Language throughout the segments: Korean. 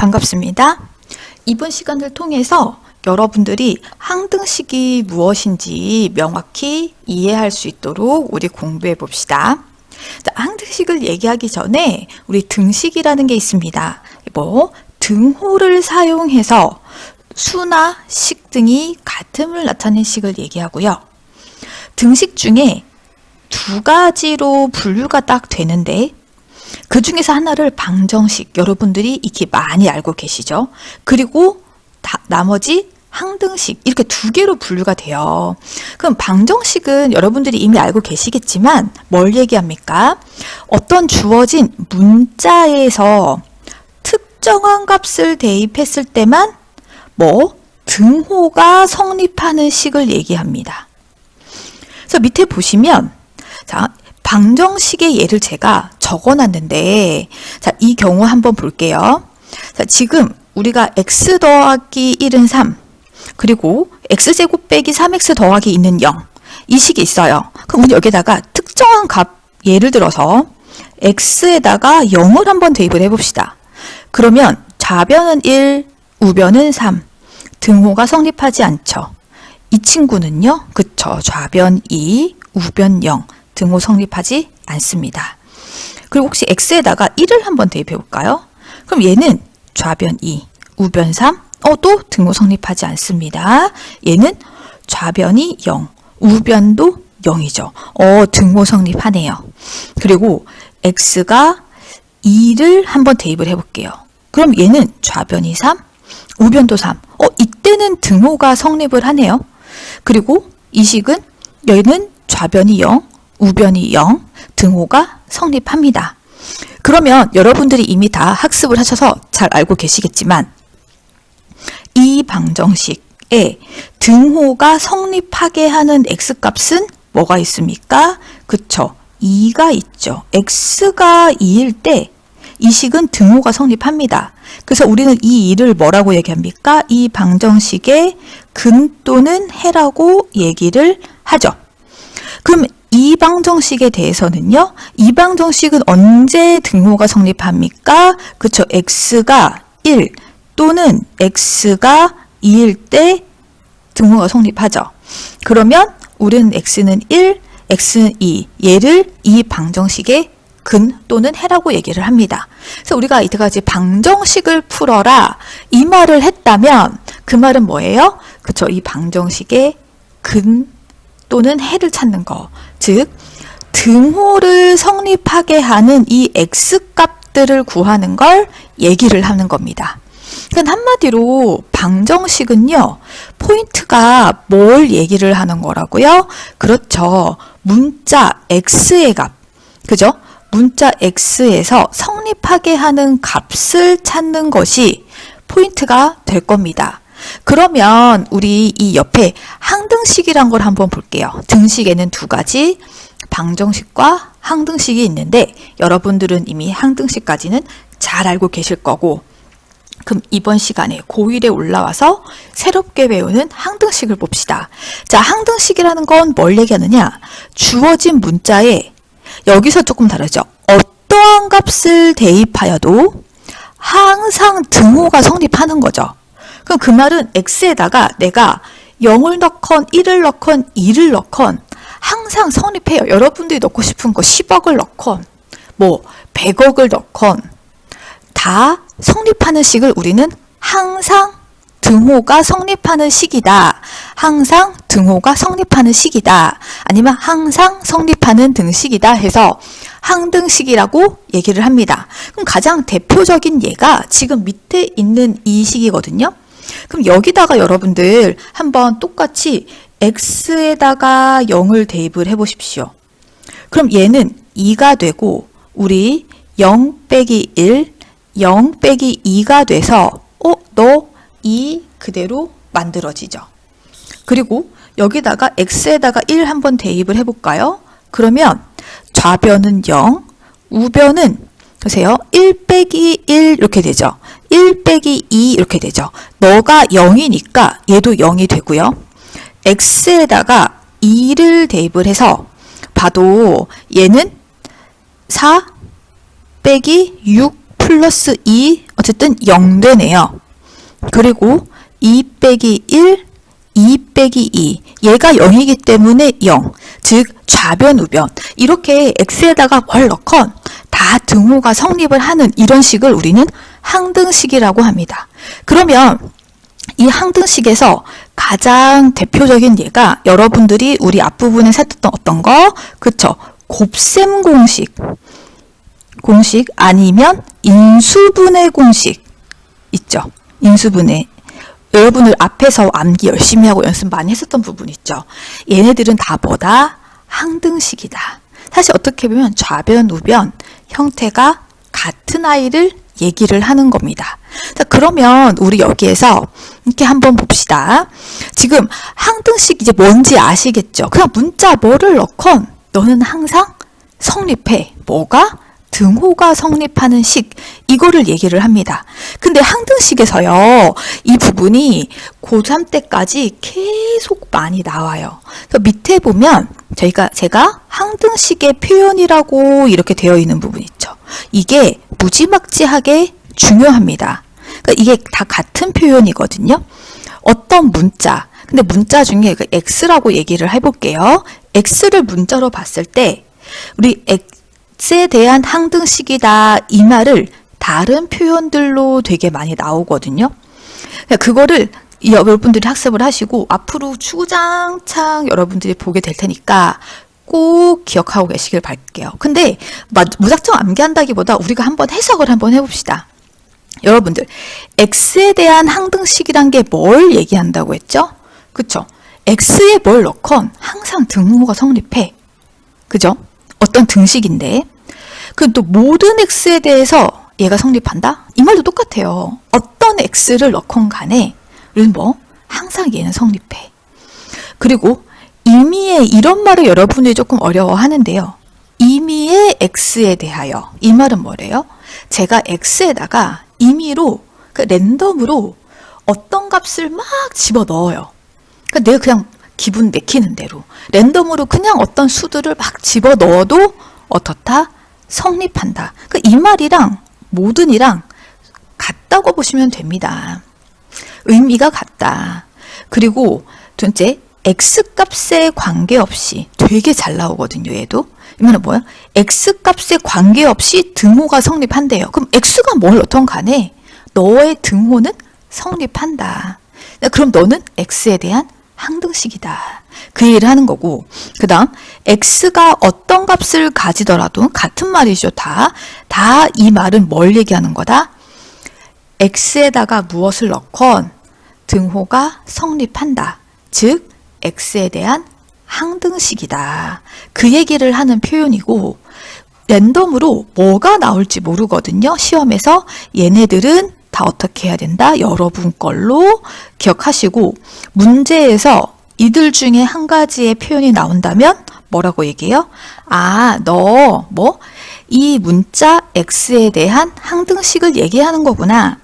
반갑습니다. 이번 시간을 통해서 여러분들이 항등식이 무엇인지 명확히 이해할 수 있도록 우리 공부해 봅시다. 자, 항등식을 얘기하기 전에 우리 등식이라는 게 있습니다. 등호를 사용해서 수나 식 등이 같음을 나타낸 식을 얘기하고요. 등식 중에 두 가지로 분류가 딱 되는데 그 중에서 하나를 방정식, 여러분들이 익히 많이 알고 계시죠? 그리고 나머지 항등식, 이렇게 두 개로 분류가 돼요. 그럼 방정식은 여러분들이 이미 알고 계시겠지만 뭘 얘기합니까? 어떤 주어진 문자에서 특정한 값을 대입했을 때만 등호가 성립하는 식을 얘기합니다. 그래서 밑에 보시면 자, 방정식의 예를 제가 적어놨는데 자, 이 경우 한번 볼게요. 자, 지금 우리가 x 더하기 1은 3 그리고 x제곱 빼기 3x 더하기 2는 0 이 식이 있어요. 그럼 우리 여기다가 특정한 값 예를 들어서 x에다가 0을 한번 대입을 해봅시다. 그러면 좌변은 1, 우변은 3 등호가 성립하지 않죠. 이 친구는요. 그쵸. 좌변 2, 우변 0 등호 성립하지 않습니다. 그리고 혹시 x에다가 1을 한번 대입해 볼까요? 그럼 얘는 좌변 2, 우변 3, 또 등호 성립하지 않습니다. 얘는 좌변이 0, 우변도 0이죠. 등호 성립하네요. 그리고 x가 2를 한번 대입을 해볼게요. 그럼 얘는 좌변이 3, 우변도 3. 이때는 등호가 성립을 하네요. 그리고 이 식은 얘는 좌변이 0, 우변이 0, 등호가 성립합니다. 그러면 여러분들이 이미 다 학습을 하셔서 잘 알고 계시겠지만 이 방정식에 등호가 성립하게 하는 x값은 뭐가 있습니까? 그쵸. 2가 있죠. x가 2일 때 이 식은 등호가 성립합니다. 그래서 우리는 이 2를 뭐라고 얘기합니까? 이 방정식의 근 또는 해라고 얘기를 하죠. 그럼 이 방정식에 대해서는요. 이 방정식은 언제 등호가 성립합니까? 그쵸. x가 1 또는 x가 2일 때 등호가 성립하죠. 그러면 우리는 x는 1, x는 2 얘를 이 방정식의 근 또는 해라고 얘기를 합니다. 그래서 우리가 이때까지 방정식을 풀어라 이 말을 했다면 그 말은 뭐예요? 그쵸. 이 방정식의 근 또는 해를 찾는 거. 즉 등호를 성립하게 하는 이 x값들을 구하는 걸 얘기를 하는 겁니다. 그러니까 한마디로 방정식은요. 포인트가 뭘 얘기를 하는 거라고요? 그렇죠. 문자 x의 값. 그죠? 문자 x에서 성립하게 하는 값을 찾는 것이 포인트가 될 겁니다. 그러면 우리 이 옆에 항등식이란 걸 한번 볼게요. 등식에는 두 가지 방정식과 항등식이 있는데 여러분들은 이미 항등식까지는 잘 알고 계실 거고 그럼 이번 시간에 고1에 올라와서 새롭게 배우는 항등식을 봅시다. 자, 항등식이라는 건 뭘 얘기하느냐? 주어진 문자에 여기서 조금 다르죠. 어떠한 값을 대입하여도 항상 등호가 성립하는 거죠. 그럼 그 말은 x에다가 내가 0을 넣건 1을 넣건 2를 넣건 항상 성립해요. 여러분들이 넣고 싶은 거 10억을 넣건 100억을 넣건 다 성립하는 식을 우리는 항상 등호가 성립하는 식이다. 항상 등호가 성립하는 식이다. 아니면 항상 성립하는 등식이다 해서 항등식이라고 얘기를 합니다. 그럼 가장 대표적인 예가 지금 밑에 있는 이 식이거든요. 그럼 여기다가 여러분들 한번 똑같이 x에다가 0을 대입을 해보십시오. 그럼 얘는 2가 되고 우리 0 빼기 1, 0 빼기 2가 돼서 너 2 그대로 만들어지죠. 그리고 여기다가 x에다가 1 한번 대입을 해볼까요? 그러면 좌변은 0, 우변은 보세요. 1 빼기 1 이렇게 되죠. 1 빼기 2 이렇게 되죠. 너가 0이니까 얘도 0이 되고요. x에다가 2를 대입을 해서 봐도 얘는 4 빼기 6 플러스 2 어쨌든 0 되네요. 그리고 2 빼기 1, 2 빼기 2. 얘가 0이기 때문에 0. 즉 좌변, 우변. 이렇게 x에다가 뭘 넣건 다 등호가 성립을 하는 이런 식을 우리는 항등식이라고 합니다. 그러면 이 항등식에서 가장 대표적인 예가 여러분들이 우리 앞부분에 살폈던 어떤 거? 그쵸? 곱셈 공식 아니면 인수분해 공식 있죠? 인수분해. 여러분들 앞에서 암기 열심히 하고 연습 많이 했었던 부분 있죠? 얘네들은 다 뭐다? 항등식이다. 사실 어떻게 보면 좌변, 우변 형태가 같은 아이를 얘기를 하는 겁니다. 자, 그러면 우리 여기에서 이렇게 한번 봅시다. 지금 항등식 이제 뭔지 아시겠죠? 그냥 문자 뭐를 넣건 너는 항상 성립해. 뭐가? 등호가 성립하는 식. 이거를 얘기를 합니다. 근데 항등식에서요. 이 부분이 고3 때까지 계속 많이 나와요. 그래서 밑에 보면 제가 항등식의 표현이라고 이렇게 되어 있는 부분 있죠. 이게 무지막지하게 중요합니다. 그러니까 이게 다 같은 표현이거든요. 어떤 문자, 근데 문자 중에 x라고 얘기를 해볼게요. x를 문자로 봤을 때 우리 x에 대한 항등식이다 이 말을 다른 표현들로 되게 많이 나오거든요. 그거를 여러분들이 학습을 하시고 앞으로 주구장창 여러분들이 보게 될 테니까 꼭 기억하고 계시길 바랄게요. 근데 무작정 암기한다기보다 우리가 한번 해석을 한번 해봅시다. 여러분들 x에 대한 항등식이란 게 뭘 얘기한다고 했죠? 그쵸? x에 뭘 넣건 항상 등호가 성립해. 그죠? 어떤 등식인데 그 또 모든 x에 대해서 얘가 성립한다? 이 말도 똑같아요. 어떤 x를 넣건 간에 우리는 항상 얘는 성립해. 그리고 임의의 이런 말을 여러분들이 조금 어려워하는데요. 임의의 x에 대하여 이 말은 뭐래요? 제가 x에다가 임의로 랜덤으로 어떤 값을 막 집어넣어요. 그러니까 내가 그냥 기분 내키는 대로 랜덤으로 그냥 어떤 수들을 막 집어넣어도 어떻다? 성립한다. 이 말이랑 모든이랑 같다고 보시면 됩니다. 의미가 같다. 그리고 둘째, x값에 관계없이 되게 잘 나오거든요. 얘도. 이 말은 뭐야? x값에 관계없이 등호가 성립한대요. 그럼 x가 뭘 어떤 간에 너의 등호는 성립한다. 그럼 너는 x에 대한 항등식이다. 그 얘기를 하는 거고, 그 다음 x가 어떤 값을 가지더라도 같은 말이죠. 다 이 말은 뭘 얘기하는 거다? x에다가 무엇을 넣건 등호가 성립한다. 즉 x에 대한 항등식이다. 그 얘기를 하는 표현이고, 랜덤으로 뭐가 나올지 모르거든요. 시험에서 얘네들은 다 어떻게 해야 된다? 여러분 걸로 기억하시고, 문제에서 이들 중에 한 가지의 표현이 나온다면 뭐라고 얘기해요? 너 이 문자 x에 대한 항등식을 얘기하는 거구나.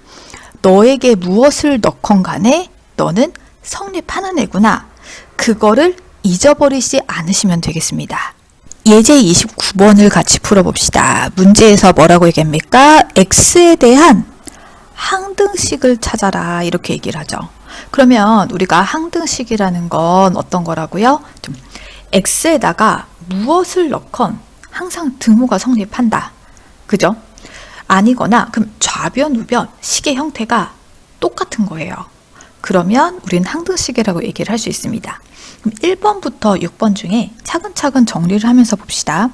너에게 무엇을 넣건 간에 너는 성립하는 애구나. 그거를 잊어버리지 않으시면 되겠습니다. 예제 29번을 같이 풀어봅시다. 문제에서 뭐라고 얘기합니까? x에 대한 항등식을 찾아라 이렇게 얘기를 하죠. 그러면 우리가 항등식이라는 건 어떤 거라고요? x에다가 무엇을 넣건 항상 등호가 성립한다. 그죠? 아니거나 그럼 좌변, 우변 식의 형태가 똑같은 거예요. 그러면 우리는 항등식이라고 얘기를 할 수 있습니다. 그럼 1번부터 6번 중에 차근차근 정리를 하면서 봅시다.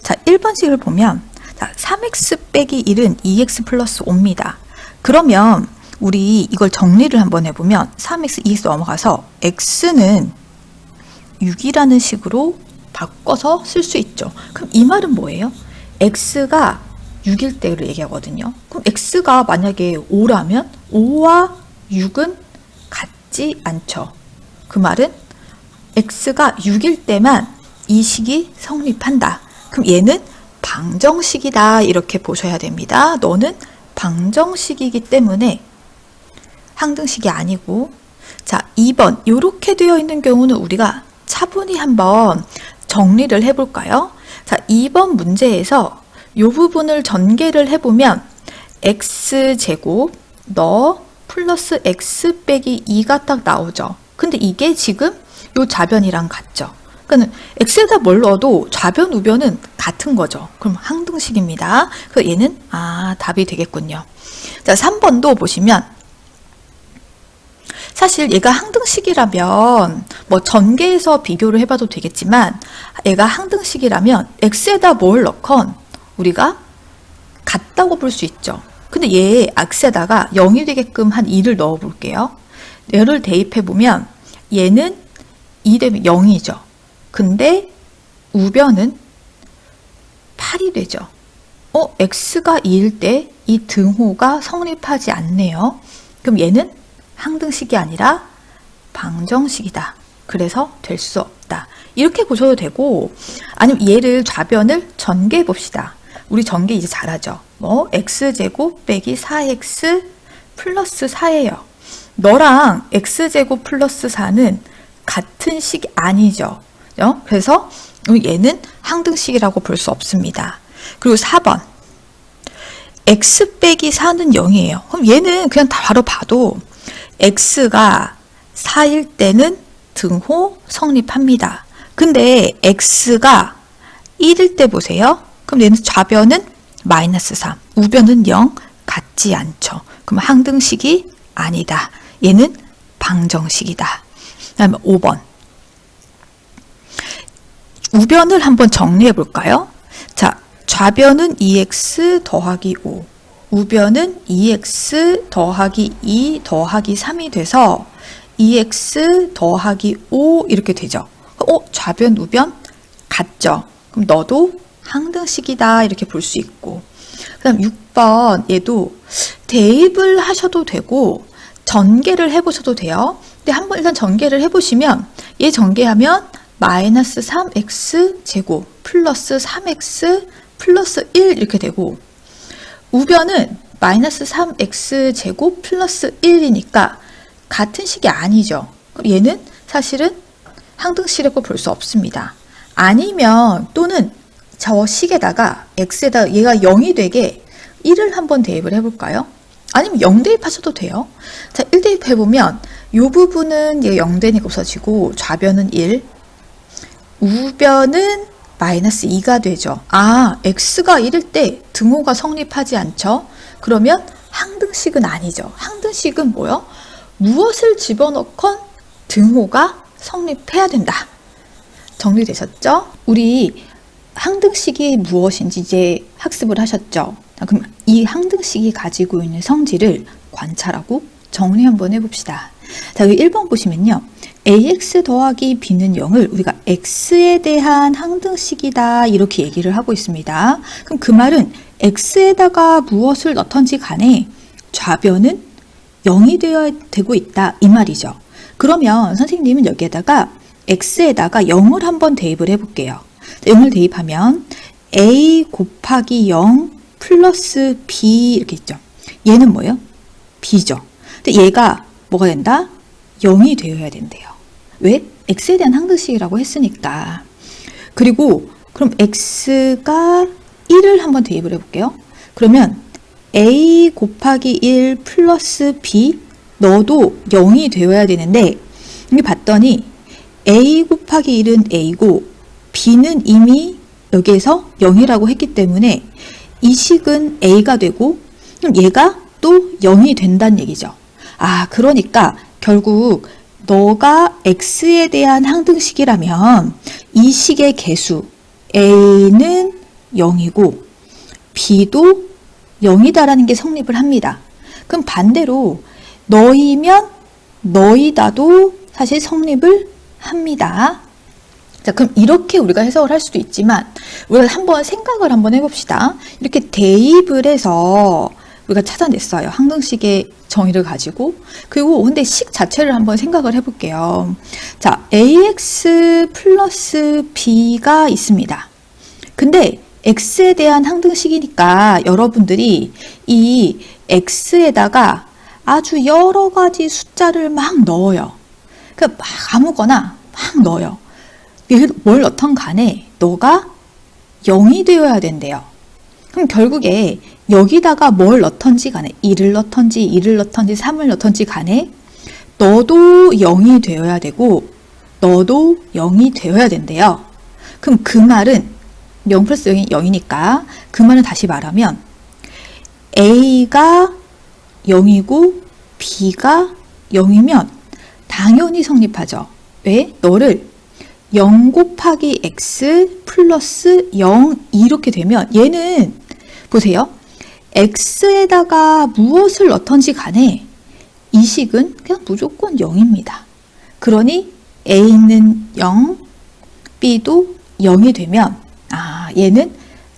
자, 1번식을 보면 3x 빼기 1은 2x 플러스 5입니다. 그러면 우리 이걸 정리를 한번 해보면 3x, 2x 넘어가서 x는 6이라는 식으로 바꿔서 쓸 수 있죠. 그럼 이 말은 뭐예요? x가 6일 때를 얘기하거든요. 그럼 x가 만약에 5라면 5와 6은 같지 않죠. 그 말은 x가 6일 때만 이 식이 성립한다. 그럼 얘는 방정식이다 이렇게 보셔야 됩니다. 너는 방정식이기 때문에 항등식이 아니고, 자 2번 이렇게 되어 있는 경우는 우리가 차분히 한번 정리를 해볼까요? 자 2번 문제에서 이 부분을 전개를 해보면 x제곱 너 플러스 x 빼기 2가 딱 나오죠. 근데 이게 지금 요 좌변이랑 같죠. 그러니까 x에다 뭘 넣어도 좌변, 우변은 같은 거죠. 그럼 항등식입니다. 그래서 얘는 답이 되겠군요. 자, 3번도 보시면 사실 얘가 항등식이라면 뭐 전개해서 비교를 해봐도 되겠지만 얘가 항등식이라면 x에다 뭘 넣건 우리가 같다고 볼 수 있죠. 근데 얘 x에다가 0이 되게끔 한 2를 넣어 볼게요. 얘를 대입해 보면 얘는 2 되면 0이죠. 근데 우변은 8이 되죠. x가 2일 때 이 등호가 성립하지 않네요. 그럼 얘는 항등식이 아니라 방정식이다. 그래서 될 수 없다. 이렇게 보셔도 되고, 아니면 얘를 좌변을 전개해 봅시다. 우리 전개 이제 잘하죠. x제곱 빼기 4x 플러스 4예요. 너랑 x제곱 플러스 4는 같은 식이 아니죠. 그래서 얘는 항등식이라고 볼 수 없습니다. 그리고 4번 x 빼기 4는 0이에요. 그럼 얘는 그냥 바로 봐도 x가 4일 때는 등호 성립합니다. 근데 x가 1일 때 보세요. 그럼 얘는 좌변은 마이너스 3, 우변은 0, 같지 않죠. 그럼 항등식이 아니다. 얘는 방정식이다. 그 다음에 5번. 우변을 한번 정리해 볼까요? 자, 좌변은 2x 더하기 5, 우변은 2x 더하기 2 더하기 3이 돼서 2x 더하기 5 이렇게 되죠. 좌변, 우변 같죠? 그럼 너도 항등식이다 이렇게 볼 수 있고, 그 다음 6번 얘도 대입을 하셔도 되고 전개를 해보셔도 돼요. 근데 한번 일단 전개를 해보시면 얘 전개하면 마이너스 3x 제곱 플러스 3x 플러스 1 이렇게 되고, 우변은 마이너스 3x 제곱 플러스 1이니까 같은 식이 아니죠. 그럼 얘는 사실은 항등식이라고 볼 수 없습니다. 아니면 또는 저 식에다가 x에다가 얘가 0이 되게 1을 한번 대입을 해볼까요? 아니면 0 대입하셔도 돼요. 자, 1 대입해보면 이 부분은 얘가 0 되니까 없어지고 좌변은 1, 우변은 마이너스 2가 되죠. x가 1일 때 등호가 성립하지 않죠? 그러면 항등식은 아니죠. 항등식은 뭐요? 무엇을 집어넣건 등호가 성립해야 된다. 정리되셨죠? 우리 항등식이 무엇인지 이제 학습을 하셨죠? 그럼 이 항등식이 가지고 있는 성질을 관찰하고 정리 한번 해봅시다. 자, 여기 1번 보시면요. ax 더하기 b는 0을 우리가 x에 대한 항등식이다 이렇게 얘기를 하고 있습니다. 그럼 그 말은 x에다가 무엇을 넣던지 간에 좌변은 0이 되고 있다 이 말이죠. 그러면 선생님은 여기에다가 x에다가 0을 한번 대입을 해볼게요. 0을 대입하면 a 곱하기 0 플러스 b 이렇게 있죠. 얘는 뭐예요? b죠. 근데 얘가 뭐가 된다? 0이 되어야 된대요. 왜? x에 대한 항등식이라고 했으니까. 그리고 그럼 x가 1을 한번 대입을 해볼게요. 그러면 a 곱하기 1 플러스 b 너도 0이 되어야 되는데 이게 봤더니 a 곱하기 1은 a고 b는 이미 여기에서 0이라고 했기 때문에 이 식은 a가 되고 그럼 얘가 또 0이 된다는 얘기죠. 그러니까 결국 너가 x에 대한 항등식이라면 이 식의 개수 a는 0이고 b도 0이다라는 게 성립을 합니다. 그럼 반대로 너이면 너이다도 사실 성립을 합니다. 자, 그럼 이렇게 우리가 해석을 할 수도 있지만 우리가 한번 생각을 한번 해봅시다. 이렇게 대입을 해서 우리가 찾아냈어요. 항등식의 정의를 가지고. 그리고 근데 식 자체를 한번 생각을 해볼게요. 자, ax 플러스 b가 있습니다. 근데 x에 대한 항등식이니까 여러분들이 이 x에다가 아주 여러 가지 숫자를 막 넣어요. 그러니까 막 아무거나 막 넣어요. 뭘 넣던 간에 너가 0이 되어야 된대요. 그럼 결국에 여기다가 뭘 넣던지 간에 1을 넣던지 2를 넣던지 3을 넣던지 간에 너도 0이 되어야 되고 너도 0이 되어야 된대요. 그럼 그 말은 0 플러스 0이 0이니까 그 말은 다시 말하면 A가 0이고 B가 0이면 당연히 성립하죠. 왜? 너를 0 곱하기 X 플러스 0 이렇게 되면 얘는 보세요. X에다가 무엇을 넣던지 간에 이 식은 그냥 무조건 0입니다. 그러니 A는 0, B도 0이 되면 얘는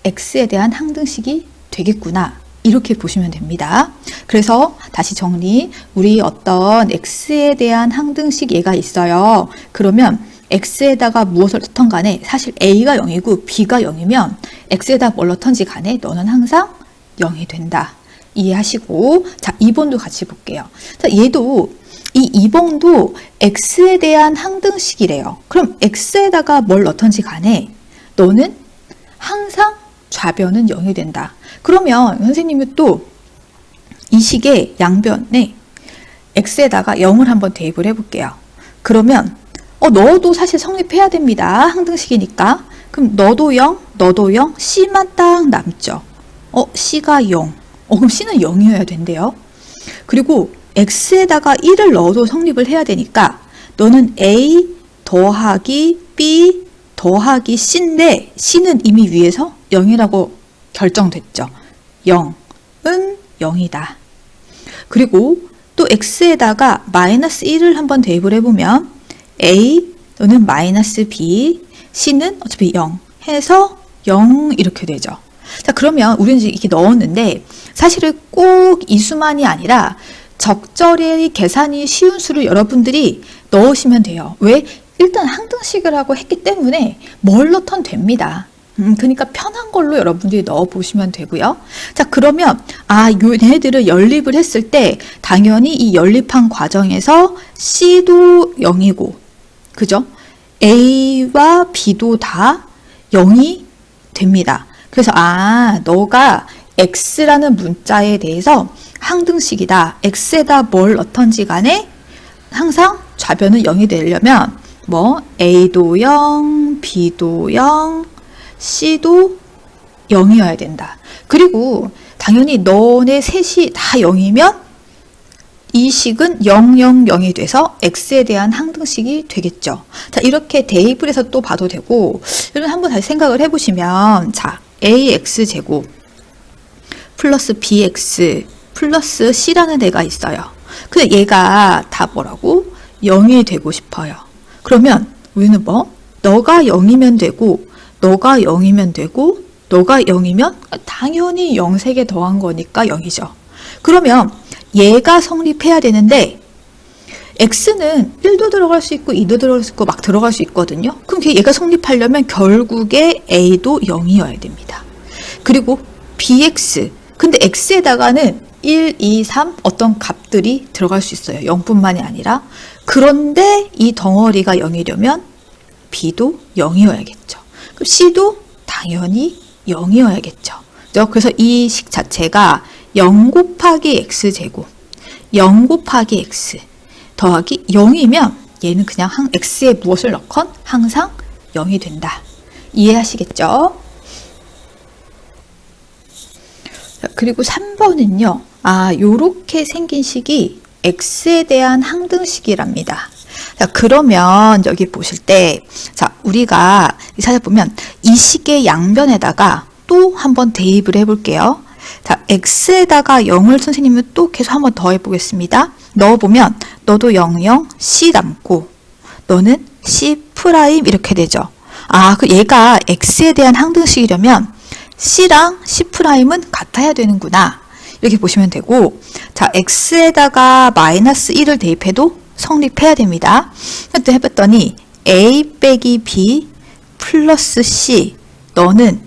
X에 대한 항등식이 되겠구나. 이렇게 보시면 됩니다. 그래서 다시 정리. 우리 어떤 X에 대한 항등식 얘가 있어요. 그러면 X에다가 무엇을 넣던 간에 사실 A가 0이고 B가 0이면 X에다 뭘 넣던지 간에 너는 항상 0이 된다. 이해하시고 자 2번도 같이 볼게요. 자 얘도 이 2번도 X에 대한 항등식이래요. 그럼 X에다가 뭘 넣던지 간에 너는 항상 좌변은 0이 된다. 그러면 선생님이 또 이 식의 양변에 X에다가 0을 한번 대입을 해볼게요. 그러면 너도 사실 성립해야 됩니다. 항등식이니까. 그럼 너도 0, 너도 0, C만 딱 남죠. C가 0. 그럼 C는 0이어야 된대요. 그리고 X에다가 1을 넣어도 성립을 해야 되니까 너는 A 더하기 B 더하기 C인데 C는 이미 위에서 0이라고 결정됐죠. 0은 0이다. 그리고 또 X에다가 마이너스 1을 한번 대입을 해보면 A 또는 마이너스 B, C는 어차피 0 해서 0 이렇게 되죠. 자 그러면 우리는 이렇게 넣었는데 사실은 꼭 이 수만이 아니라 적절히 계산이 쉬운 수를 여러분들이 넣으시면 돼요. 왜? 일단 항등식을 하고 했기 때문에 뭘 넣던 됩니다. 그러니까 편한 걸로 여러분들이 넣어보시면 되고요. 자 그러면 얘네들을 연립을 했을 때 당연히 이 연립한 과정에서 C도 0이고 그죠? A와 B도 다 0이 됩니다. 그래서 너가 X라는 문자에 대해서 항등식이다. X에다 뭘 넣던지 간에 항상 좌변은 0이 되려면 A도 0, B도 0, C도 0이어야 된다. 그리고 당연히 너네 셋이 다 0이면 이 식은 0, 0, 0이 돼서 X에 대한 항등식이 되겠죠. 자, 이렇게 대입을 해서 또 봐도 되고, 여러분 한번 다시 생각을 해보시면, 자, AX 제곱 플러스 BX 플러스 C라는 애가 있어요. 근데 얘가 다 뭐라고? 0이 되고 싶어요. 그러면 우리는 너가 0이면 되고, 너가 0이면 되고, 너가 0이면 당연히 0 3개 더한 거니까 0이죠. 그러면 얘가 성립해야 되는데 X는 1도 들어갈 수 있고 2도 들어갈 수 있고 막 들어갈 수 있거든요. 그럼 얘가 성립하려면 결국에 A도 0이어야 됩니다. 그리고 BX 근데 X에다가는 1, 2, 3 어떤 값들이 들어갈 수 있어요. 0뿐만이 아니라 그런데 이 덩어리가 0이려면 B도 0이어야겠죠. 그럼 C도 당연히 0이어야겠죠. 그래서 이 식 자체가 0 곱하기 X제곱 0 곱하기 X 더하기 0이면 얘는 그냥 X에 무엇을 넣건 항상 0이 된다. 이해하시겠죠? 그리고 3번은요. 요렇게 생긴 식이 X에 대한 항등식이랍니다. 자, 그러면 여기 보실 때, 자, 우리가 찾아보면 이 식의 양변에다가 또 한번 대입을 해볼게요. 자, X에다가 0을 선생님은 또 계속 한번 더 해보겠습니다. 넣어보면 너도 0, 0, C 남고 너는 C 프라임 이렇게 되죠. 그 얘가 X에 대한 항등식이려면 C랑 C 프라임은 같아야 되는구나. 이렇게 보시면 되고, 자, X에다가 마이너스 1을 대입해도 성립해야 됩니다. 또 해봤더니 A 빼기 B 플러스 C 너는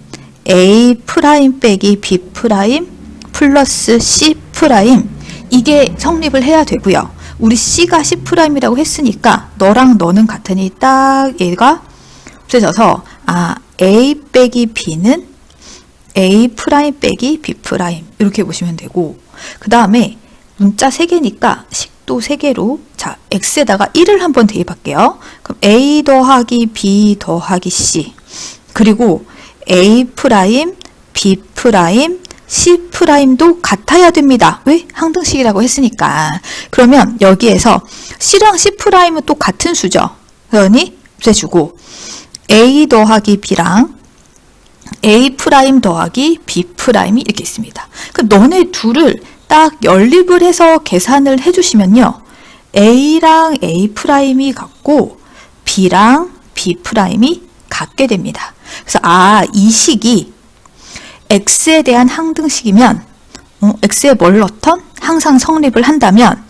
A 프라임 빼기 B 프라임 플러스 C 프라임 이게 성립을 해야 되고요. 우리 C가 C 프라임이라고 했으니까 너랑 너는 같으니 딱 얘가 없어져서 A 빼기 B는 A 프라임 빼기 B 프라임 이렇게 보시면 되고, 그 다음에 문자 3개니까 식도 3개로 자 x에다가 1을 한번 대입할게요. 그럼 A 더하기 B 더하기 C, 그리고 A 프라임 B 프라임 C 프라임도 같아야 됩니다. 왜? 항등식이라고 했으니까. 그러면 여기에서 C랑 C 프라임은 또 같은 수죠. 그러니 없애주고 A 더하기 B랑 A 프라임 더하기 B 프라임이 이렇게 있습니다. 그럼 너네 둘을 딱 연립을 해서 계산을 해주시면요. A랑 A 프라임이 같고 B랑 B 프라임이 같게 됩니다. 그래서 이 식이 X에 대한 항등식이면 X에 뭘 넣던 항상 성립을 한다면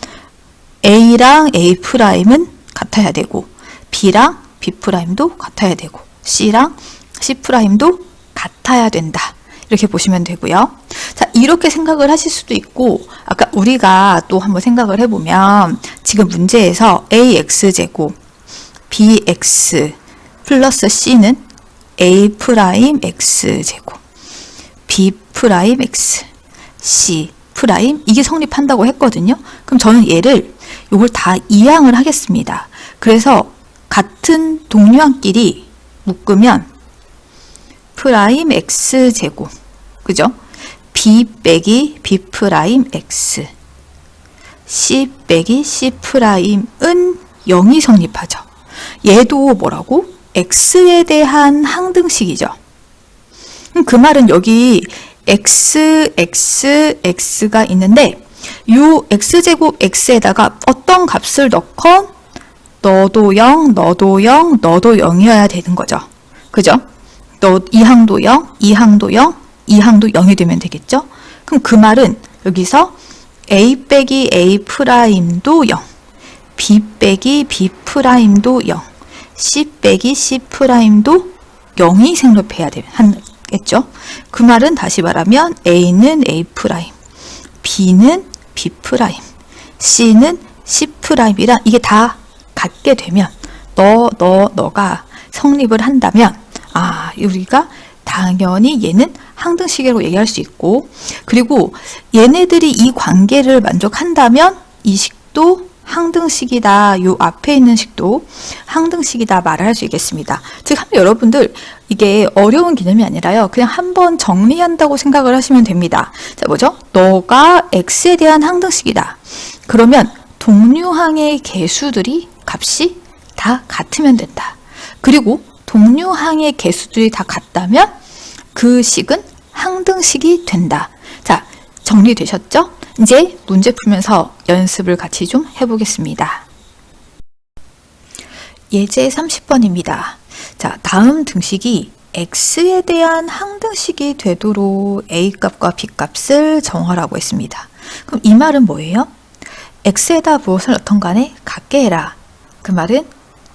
A랑 A 프라임은 같아야 되고 B랑 B 프라임도 같아야 되고 C랑 C 프라임도 같아야 된다. 이렇게 보시면 되고요. 자, 이렇게 생각을 하실 수도 있고, 아까 우리가 또 한번 생각을 해보면 지금 문제에서 AX제곱 BX 플러스 C는 A 프라임 X제곱 B 프라임 X C 프라임 이게 성립한다고 했거든요. 그럼 저는 얘를 이걸 다 이항을 하겠습니다. 그래서 같은 동류항끼리 묶으면 프라임 X제곱, 그죠? B 빼기 B 프라임 X C 빼기 C 프라임은 0이 성립하죠. 얘도 뭐라고? X에 대한 항등식이죠. 그 말은 여기 X, X, X가 있는데 이 X제곱 X에다가 어떤 값을 넣건 너도 0, 너도 0, 너도 0이어야 되는 거죠. 그죠? 이 항도 0, 이 항도 0, 이 항도 0이 되면 되겠죠? 그럼 그 말은 여기서 A 빼기 A 프라임도 0, B 빼기 B 프라임도 0, C 빼기 C 프라임도 0이 성립해야 하겠죠? 그 말은 다시 말하면 A는 A 프라임, B는 B 프라임, C는 C 프라임이랑 이게 다 같게 되면 너가 성립을 한다면 우리가 당연히 얘는 항등식이라고 얘기할 수 있고, 그리고 얘네들이 이 관계를 만족한다면 이 식도 항등식이다. 요 앞에 있는 식도 항등식이다 말을 할 수 있겠습니다. 즉 여러분들 이게 어려운 개념이 아니라요. 그냥 한번 정리한다고 생각을 하시면 됩니다. 자, 뭐죠? 너가 X에 대한 항등식이다. 그러면 동류항의 개수들이 값이 다 같으면 된다. 그리고 동류항의 개수들이 다 같다면 그 식은 항등식이 된다. 자, 정리되셨죠? 이제 문제 풀면서 연습을 같이 좀 해보겠습니다. 예제 30번입니다. 자, 다음 등식이 X에 대한 항등식이 되도록 A값과 B값을 정하라고 했습니다. 그럼 이 말은 뭐예요? X에다 무엇을 넣던 간에 같게 해라. 그 말은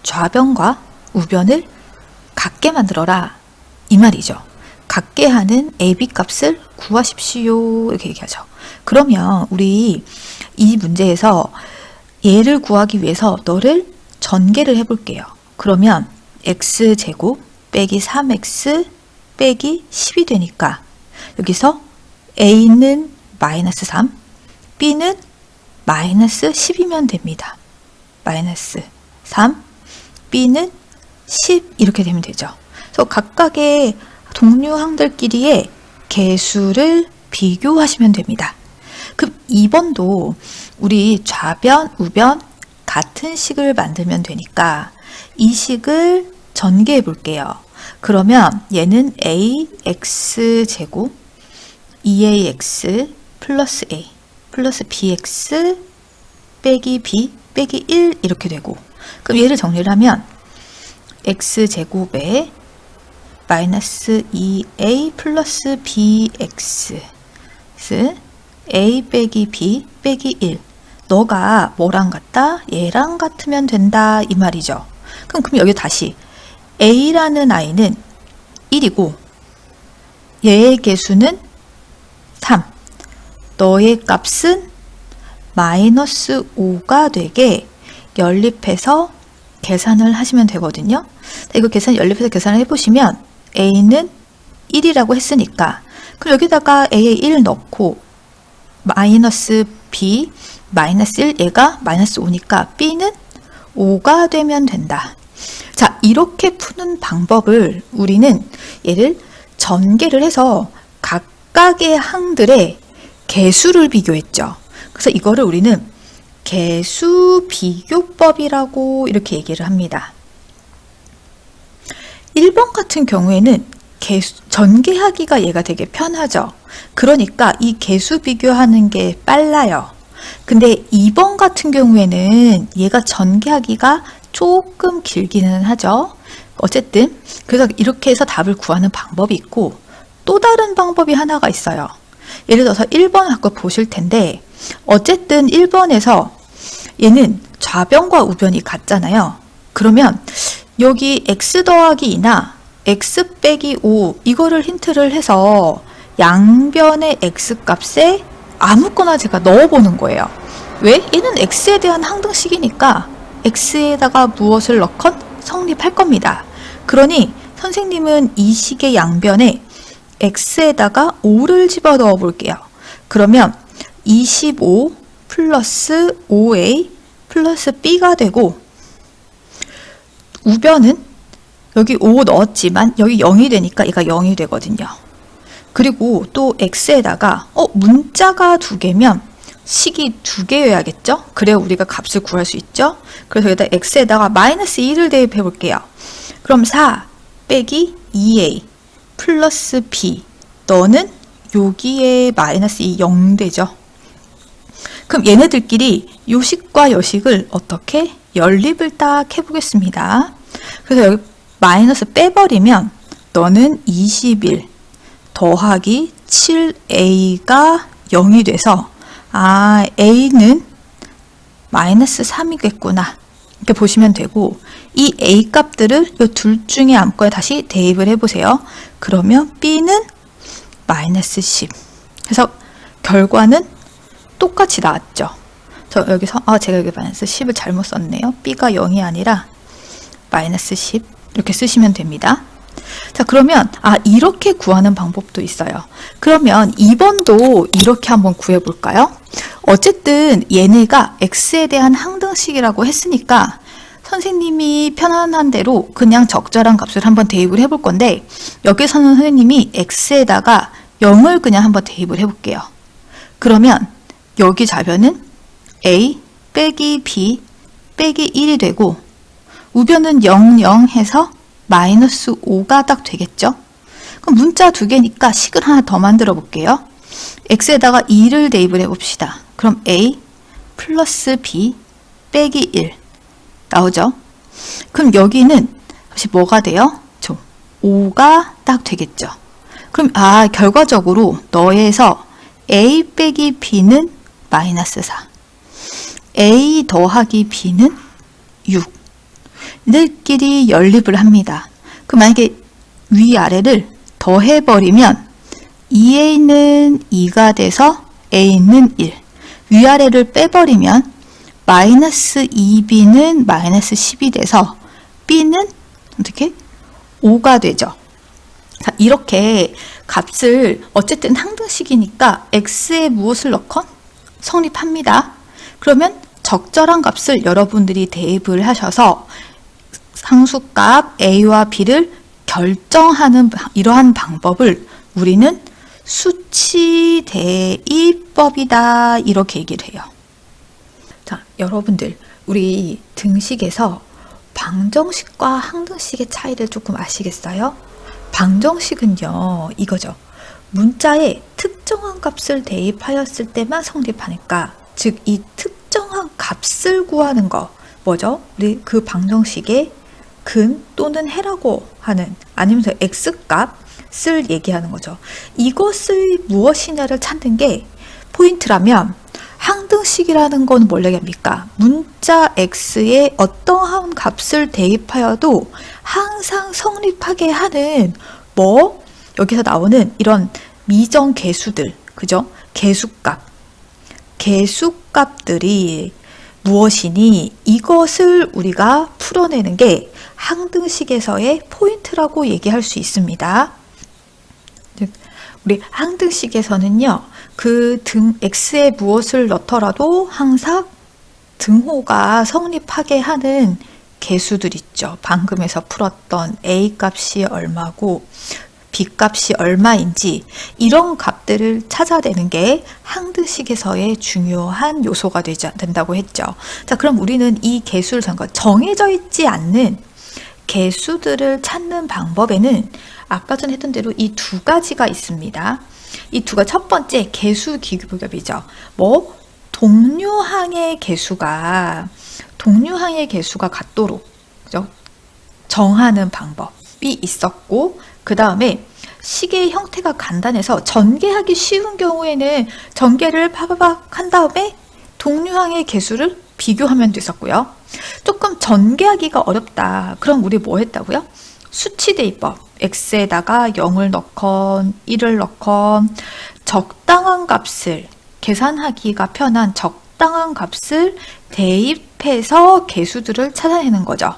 좌변과 우변을 같게 만들어라. 이 말이죠. 같게 하는 AB 값을 구하십시오. 이렇게 얘기하죠. 그러면 우리 이 문제에서 얘를 구하기 위해서 너를 전개를 해볼게요. 그러면 x제곱 빼기 3x 빼기 10이 되니까 여기서 a는 마이너스 3, b는 마이너스 10이면 됩니다. 마이너스 3, b는 10 이렇게 되면 되죠. 그래서 각각의 동류항들끼리의 개수를 비교하시면 됩니다. 그럼 2번도 우리 좌변, 우변 같은 식을 만들면 되니까 이 식을 전개해 볼게요. 그러면 얘는 ax 제곱 2ax 플러스 a 플러스 bx 빼기 b 빼기 1 이렇게 되고, 그럼 얘를 정리를 하면 x제곱에 마이너스 2a 플러스 bx a 빼기 b 빼기 1 너가 뭐랑 같다? 얘랑 같으면 된다 이 말이죠. 그럼 여기 다시 a라는 아이는 1이고 얘의 개수는 3, 너의 값은 마이너스 5가 되게 연립해서 계산을 하시면 되거든요. 이거 연립해서 계산을 해보시면 a는 1이라고 했으니까 그럼 여기다가 a에 1 넣고 마이너스 b 마이너스 1 얘가 마이너스 5니까 b는 5가 되면 된다. 자, 이렇게 푸는 방법을 우리는 얘를 전개를 해서 각각의 항들의 개수를 비교했죠. 그래서 이거를 우리는 개수 비교법이라고 이렇게 얘기를 합니다. 1번 같은 경우에는 전개하기가 얘가 되게 편하죠. 그러니까 이 개수 비교하는 게 빨라요. 근데 2번 같은 경우에는 얘가 전개하기가 조금 길기는 하죠. 어쨌든 그래서 이렇게 해서 답을 구하는 방법이 있고 또 다른 방법이 하나가 있어요. 예를 들어서 1번 갖고 보실 텐데 어쨌든 1번에서 얘는 좌변과 우변이 같잖아요. 그러면 여기 x 더하기 2나 x 빼기 5 이거를 힌트를 해서 양변의 x 값에 아무거나 제가 넣어보는 거예요. 왜? 얘는 x에 대한 항등식이니까 x에다가 무엇을 넣건 성립할 겁니다. 그러니 선생님은 이 식의 양변에 x에다가 5를 집어넣어 볼게요. 그러면 25 플러스 5a 플러스 b가 되고 우변은 여기 5 넣었지만 여기 0이 되니까 얘가 0이 되거든요. 그리고 또 x에다가 문자가 2개면 식이 2개여야겠죠? 그래야 우리가 값을 구할 수 있죠? 그래서 여기다 x에다가 마이너스 2를 대입해 볼게요. 그럼 4 빼기 2a 플러스 b 너는 여기에 마이너스 2 0 되죠? 그럼 얘네들끼리 요식과 여식을 어떻게 연립을 딱 해보겠습니다. 그래서 여기 마이너스 빼버리면 너는 21 더하기 7a가 0이 돼서 a는 마이너스 3이겠구나 이렇게 보시면 되고 이 a 값들을 이 둘 중에 아무거나 다시 대입을 해보세요. 그러면 b는 마이너스 10 그래서 결과는 똑같이 나왔죠. 저 여기서 제가 여기 마이너스 10을 잘못 썼네요. b가 0이 아니라 마이너스 10 이렇게 쓰시면 됩니다. 자, 그러면 이렇게 구하는 방법도 있어요. 그러면 2번도 이렇게 한번 구해볼까요? 어쨌든 얘네가 x에 대한 항등식이라고 했으니까 선생님이 편안한 대로 그냥 적절한 값을 한번 대입을 해볼 건데 여기서는 선생님이 x에다가 0을 그냥 한번 대입을 해볼게요. 그러면 여기 좌변은 a 빼기 b 빼기 1이 되고 우변은 0, 0 해서 마이너스 5가 딱 되겠죠? 그럼 문자 2개니까 식을 하나 더 만들어 볼게요. x에다가 2를 대입을 해봅시다. 그럼 a 플러스 b 빼기 1 나오죠? 그럼 여기는 다시 뭐가 돼요? 5가 딱 되겠죠? 그럼 결과적으로 너에서 a 빼기 b는 마이너스 4 a 더하기 b는 6 얘들끼리 연립을 합니다. 그럼 만약에 위아래를 더해버리면 2a는 2가 돼서 a는 1 위아래를 빼버리면 마이너스 2b는 마이너스 10이 돼서 b는 어떻게? 5가 되죠. 자, 이렇게 값을 어쨌든 항등식이니까 x에 무엇을 넣건 성립합니다. 그러면 적절한 값을 여러분들이 대입을 하셔서 상수값 a와 b를 결정하는 이러한 방법을 우리는 수치 대입법이다 이렇게 얘기를 해요. 자, 여러분들 우리 등식에서 방정식과 항등식의 차이를 조금 아시겠어요? 방정식은요 이거죠. 문자에 특정한 값을 대입하였을 때만 성립하니까 즉 이 특정한 값을 구하는 거 뭐죠? 우리 그 방정식의 근 또는 해라고 하는 아니면 x값을 얘기하는 거죠. 이것을 무엇이냐를 찾는 게 포인트라면 항등식이라는 건 뭘 얘기합니까? 문자 x에 어떠한 값을 대입하여도 항상 성립하게 하는 여기서 나오는 이런 미정 개수들 그죠? 개수값들이 무엇이니 이것을 우리가 풀어내는 게 항등식에서의 포인트라고 얘기할 수 있습니다. 우리 항등식에서는요, 그 등 x에 무엇을 넣더라도 항상 등호가 성립하게 하는 개수들 있죠. 방금에서 풀었던 a 값이 얼마고 b 값이 얼마인지 이런 값들을 찾아내는 게 항등식에서의 중요한 요소가 된다고 했죠. 자, 그럼 우리는 이 개수를 정해져 있지 않는 개수들을 찾는 방법에는 아까 전에 했던 대로 이 두 가지가 있습니다. 이 두 가지, 첫 번째 개수 기교법이죠. 뭐 동류항의 개수가 같도록, 그죠? 정하는 방법이 있었고, 그 다음에 식의 형태가 간단해서 전개하기 쉬운 경우에는 전개를 파바박 한 다음에 동류항의 개수를 비교하면 됐었고요. 조금 전개하기가 어렵다. 그럼 우리 뭐 했다고요? 수치 대입법. x에다가 0을 넣건 1을 넣건 적당한 값을, 계산하기가 편한 적당한 값을 대입해서 개수들을 찾아내는 거죠.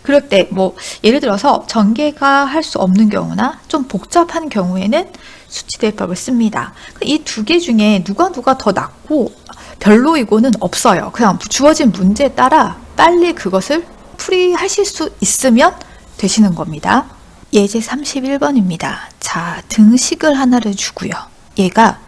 그럴 때 뭐 예를 들어서 전개가 할 수 없는 경우나 좀 복잡한 경우에는 수치 대입법을 씁니다. 이 두 개 중에 누가 더 낫고 별로이고는 없어요. 그냥 주어진 문제에 따라 빨리 그것을 풀이하실 수 있으면 되시는 겁니다. 예제 31번입니다. 자, 등식을 하나를 주고요. 얘가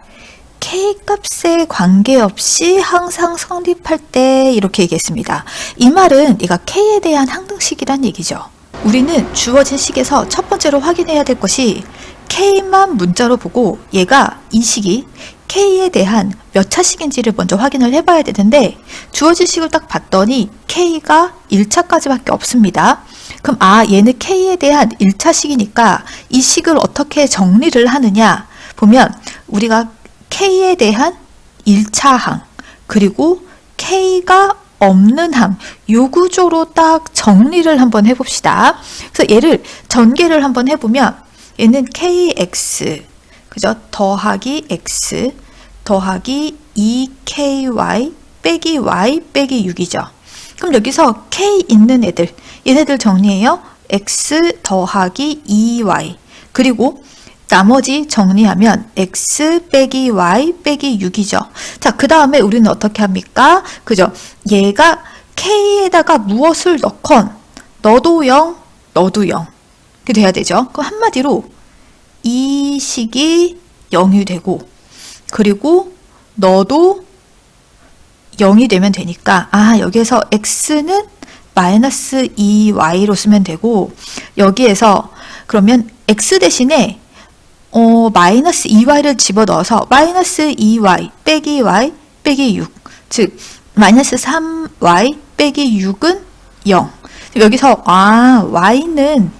K값에 관계없이 항상 성립할 때 이렇게 얘기했습니다. 이 말은 얘가 K에 대한 항등식이란 얘기죠. 우리는 주어진 식에서 첫 번째로 확인해야 될 것이 K만 문자로 보고 얘가 이 식이 K에 대한 몇 차식인지를 먼저 확인을 해봐야 되는데 주어진 식을 딱 봤더니 K가 1차까지밖에 없습니다. 그럼 얘는 K에 대한 1차식이니까 이 식을 어떻게 정리를 하느냐 보면 우리가 K에 대한 1차 항 그리고 K가 없는 항 요 구조로 딱 정리를 한번 해봅시다. 그래서 얘를 전개를 한번 해보면 얘는 KX 그죠? 더하기 X 더하기 2KY 빼기 Y 빼기 6이죠. 그럼 여기서 K 있는 애들 얘네들 정리해요. X 더하기 2Y 그리고 나머지 정리하면 x 빼기 y 빼기 6이죠. 자, 그 다음에 우리는 어떻게 합니까? 그죠? 얘가 k에다가 무엇을 넣건 너도 0, 너도 0 이렇게 돼야 되죠. 그럼 한마디로 이 식이 0이 되고 그리고 너도 0이 되면 되니까 여기에서 x는 마이너스 2y로 쓰면 되고 여기에서 그러면 x 대신에 마이너스 2y를 집어넣어서 마이너스 2y 빼기 y 빼기 6 즉 마이너스 3y 빼기 6은 0 여기서 y는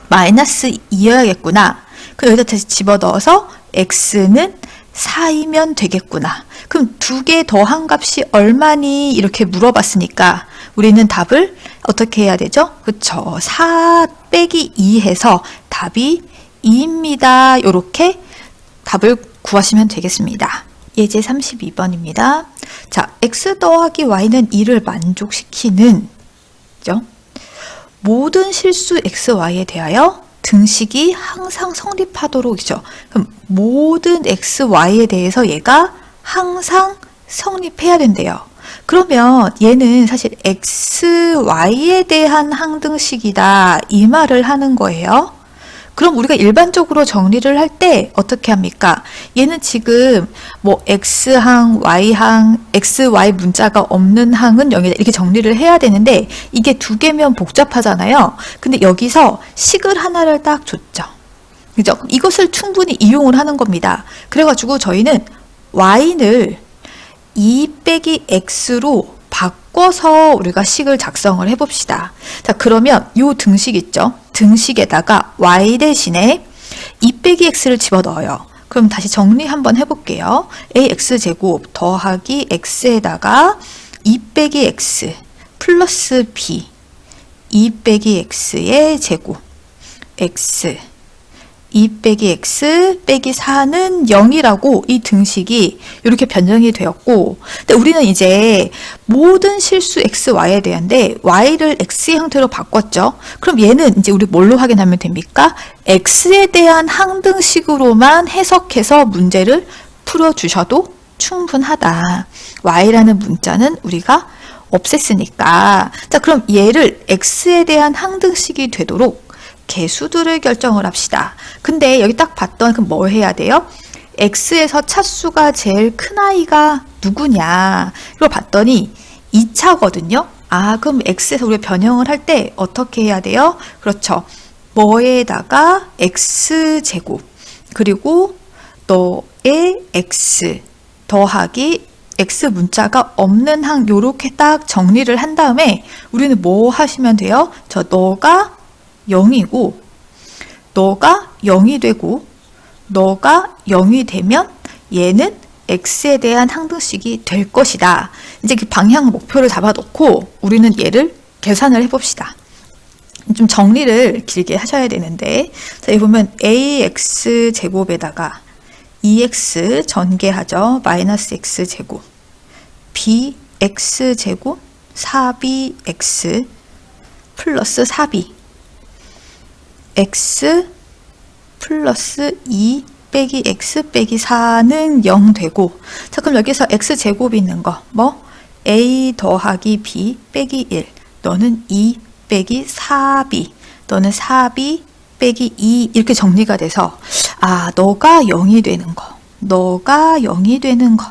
마이너스 2여야겠구나 그럼 여기다 다시 집어넣어서 x는 4이면 되겠구나 그럼 두 개 더한 값이 얼마니 이렇게 물어봤으니까 우리는 답을 어떻게 해야 되죠? 그쵸 4 빼기 2 해서 답이 2입니다. 이렇게 답을 구하시면 되겠습니다. 예제 32번입니다. 자, x 더하기 y는 2를 만족시키는 그죠? 모든 실수 xy에 대하여 등식이 항상 성립하도록 이죠. 그럼 모든 xy에 대해서 얘가 항상 성립해야 된대요. 그러면 얘는 사실 xy에 대한 항등식이다 이 말을 하는 거예요. 그럼 우리가 일반적으로 정리를 할 때 어떻게 합니까? 얘는 지금 뭐 x항, y항, xy 문자가 없는 항은 0이다 이렇게 정리를 해야 되는데 이게 두 개면 복잡하잖아요. 근데 여기서 식을 하나를 딱 줬죠. 그죠? 이것을 충분히 이용을 하는 겁니다. 그래가지고 저희는 y를 2 빼기 x로 바꿔서 우리가 식을 작성을 해봅시다. 자, 그러면 요 등식 있죠? 등식에다가 y 대신에 2 빼기 x를 집어넣어요. 그럼 다시 정리 한번 해볼게요. ax제곱 더하기 x에다가 2 빼기 x 플러스 b 2 빼기 x의 제곱 x 2 빼기 x 빼기 4는 0이라고 이 등식이 이렇게 변형이 되었고, 근데 우리는 이제 모든 실수 x, y에 대한데 y를 x의 형태로 바꿨죠. 그럼 얘는 이제 우리 뭘로 확인하면 됩니까? x에 대한 항등식으로만 해석해서 문제를 풀어주셔도 충분하다. y라는 문자는 우리가 없앴으니까. 자, 그럼 얘를 x에 대한 항등식이 되도록 개수들을 결정을 합시다. 근데 여기 딱 봤던 그럼 뭐 해야 돼요? x에서 차수가 제일 큰 아이가 누구냐? 이걸 봤더니 2차거든요. 아, 그럼 x에서 우리가 변형을 할 때 어떻게 해야 돼요? 그렇죠. 뭐에다가 x제곱 그리고 너의 x 더하기 x 문자가 없는 항 요렇게 딱 정리를 한 다음에 우리는 뭐 하시면 돼요? 너가 0이고 너가 0이 되고 너가 0이 되면 얘는 x에 대한 항등식이 될 것이다. 이제 그 방향 목표를 잡아놓고 우리는 얘를 계산을 해봅시다. 좀 정리를 길게 하셔야 되는데, 자, 여기 보면 ax 제곱에다가 2x 전개하죠. 마이너스 x 제곱 bx 제곱 4bx 플러스 4b x 플러스 2 빼기 x 빼기 4는 0 되고, 자, 그럼 여기서 x 제곱이 있는 거 뭐? a 더하기 b 빼기 1 너는 2 빼기 4b 너는 4b 빼기 2 이렇게 정리가 돼서, 아, 너가 0이 되는 거 너가 0이 되는 거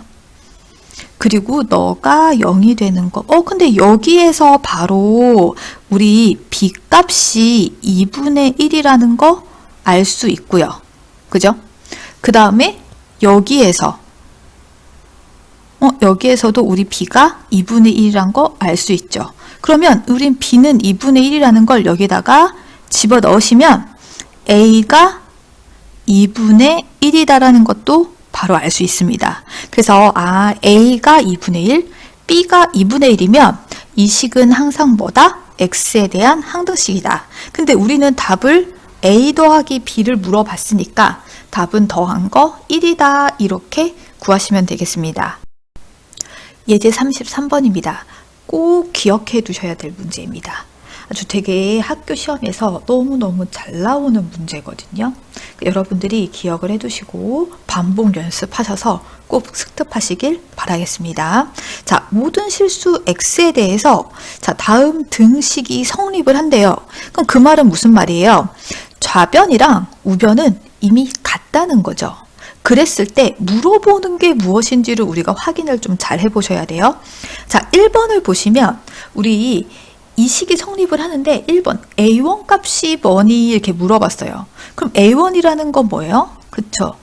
그리고 너가 0이 되는 거. 근데 여기에서 바로 우리 b 값이 2분의 1이라는 거 알 수 있고요. 그죠? 그 다음에 여기에서 여기에서도 우리 b가 2분의 1이란 거 알 수 있죠. 그러면 우린 b는 2분의 1이라는 걸 여기다가 집어 넣으시면 a가 2분의 1이다라는 것도 바로 알 수 있습니다. 그래서 a가 2분의 1, b가 2분의 1이면 이 식은 항상 뭐다? x에 대한 항등식이다. 근데 우리는 답을 a 더하기 b를 물어봤으니까 답은 더한 거 1이다. 이렇게 구하시면 되겠습니다. 예제 33번입니다. 꼭 기억해 두셔야 될 문제입니다. 아주 되게 학교 시험에서 너무너무 잘 나오는 문제거든요. 여러분들이 기억을 해두시고 반복 연습하셔서 꼭 습득하시길 바라겠습니다. 자, 모든 실수 x에 대해서 자, 다음 등식이 성립을 한대요. 그럼 그 말은 무슨 말이에요? 좌변이랑 우변은 이미 같다는 거죠. 그랬을 때 물어보는 게 무엇인지를 우리가 확인을 좀 잘 해보셔야 돼요. 자, 1번을 보시면 우리 이 식이 성립을 하는데 1번 A1 값이 뭐니? 이렇게 물어봤어요. 그럼 A1이라는 건 뭐예요? 그쵸?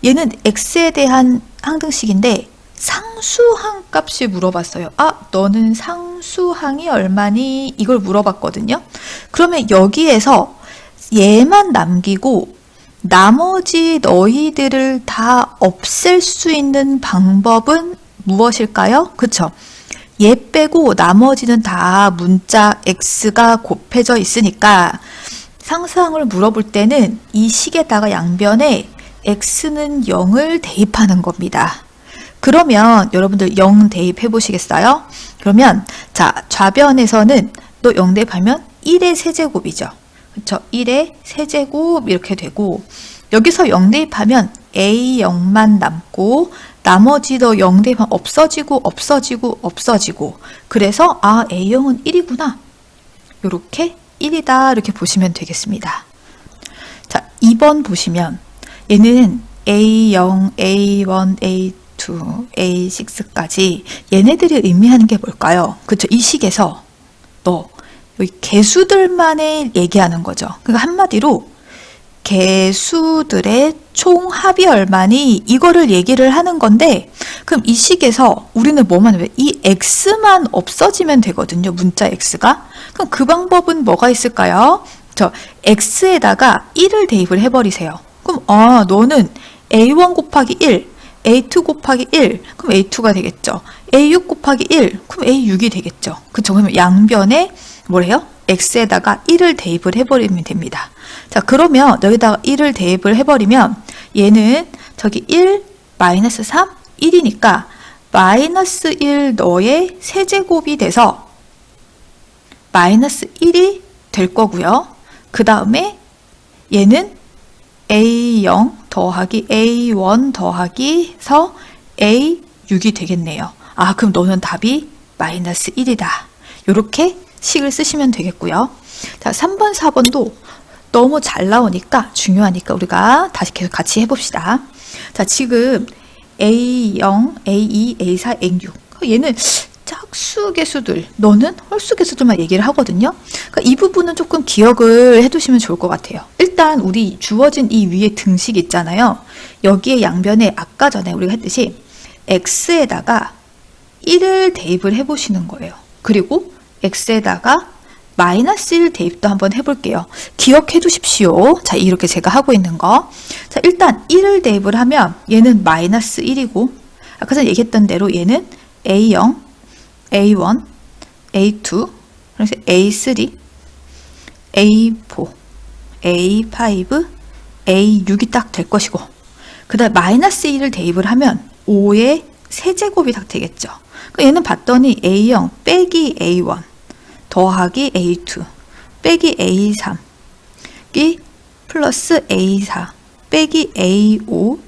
얘는 X에 대한 항등식인데 상수항 값이 물어봤어요. 너는 상수항이 얼마니? 이걸 물어봤거든요. 그러면 여기에서 얘만 남기고 나머지 너희들을 다 없앨 수 있는 방법은 무엇일까요? 그쵸? 얘 빼고 나머지는 다 문자 x가 곱해져 있으니까 상수항을 물어볼 때는 이 식에다가 양변에 x는 0을 대입하는 겁니다. 그러면 여러분들 0 대입해 보시겠어요? 그러면 자, 좌변에서는 또 0 대입하면 1의 세제곱이죠. 그쵸? 1의 세제곱 이렇게 되고, 여기서 0 대입하면 A0만 남고 나머지도 0 대입하면 없어지고 그래서 A0은 1이구나. 이렇게 1이다 이렇게 보시면 되겠습니다. 자, 2번 보시면 얘는 A0, A1, A2, A6까지 얘네들이 의미하는 게 뭘까요? 그쵸? 이 식에서 여기 개수들만을 얘기하는 거죠. 그러니까 한마디로 개수들의 총합이 얼마니? 이거를 얘기를 하는 건데, 그럼 이 식에서 우리는 뭐만 해? 이 x만 없어지면 되거든요. 문자 x가. 그럼 그 방법은 뭐가 있을까요? x에다가 1을 대입을 해버리세요. 그럼 너는 a1 곱하기 1, a2 곱하기 1, 그럼 a2가 되겠죠. a6 곱하기 1, 그럼 a6이 되겠죠. 그쵸? 그러면 양변에 뭐래요? x에다가 1을 대입을 해버리면 됩니다. 자, 그러면 여기다가 1을 대입을 해버리면 얘는 저기 1, 마이너스 3, 1이니까 마이너스 1 너의 세제곱이 돼서 마이너스 1이 될 거고요. 그 다음에 얘는 A0 더하기 A1 더하기 서 A6이 되겠네요. 아, 그럼 너는 답이 마이너스 1이다. 이렇게 식을 쓰시면 되겠고요. 자, 3번, 4번도 너무 잘 나오니까 중요하니까 우리가 다시 계속 같이 해봅시다. 자, 지금 A0, A2, A4, A6 얘는 짝수개수들, 너는 홀수개수들만 얘기를 하거든요. 그러니까 이 부분은 조금 기억을 해두시면 좋을 것 같아요. 일단 우리 주어진 이 위에 등식 있잖아요. 여기에 양변에 아까 전에 우리가 했듯이 x에다가 1을 대입을 해보시는 거예요. 그리고 x에다가 마이너스 1 대입도 한번 해볼게요. 기억해 두십시오. 자, 이렇게 제가 하고 있는 거. 자, 일단 1을 대입을 하면 얘는 마이너스 1이고 아까 전에 얘기했던 대로 얘는 A0, A1, A2, 그래서 A3, A4, A5, A6이 딱 될 것이고 그 다음 마이너스 1을 대입을 하면 5의 세제곱이 딱 되겠죠. 얘는 봤더니 A0 빼기 A1 더하기 A2 빼기 A3 플러스 A4 빼기 A5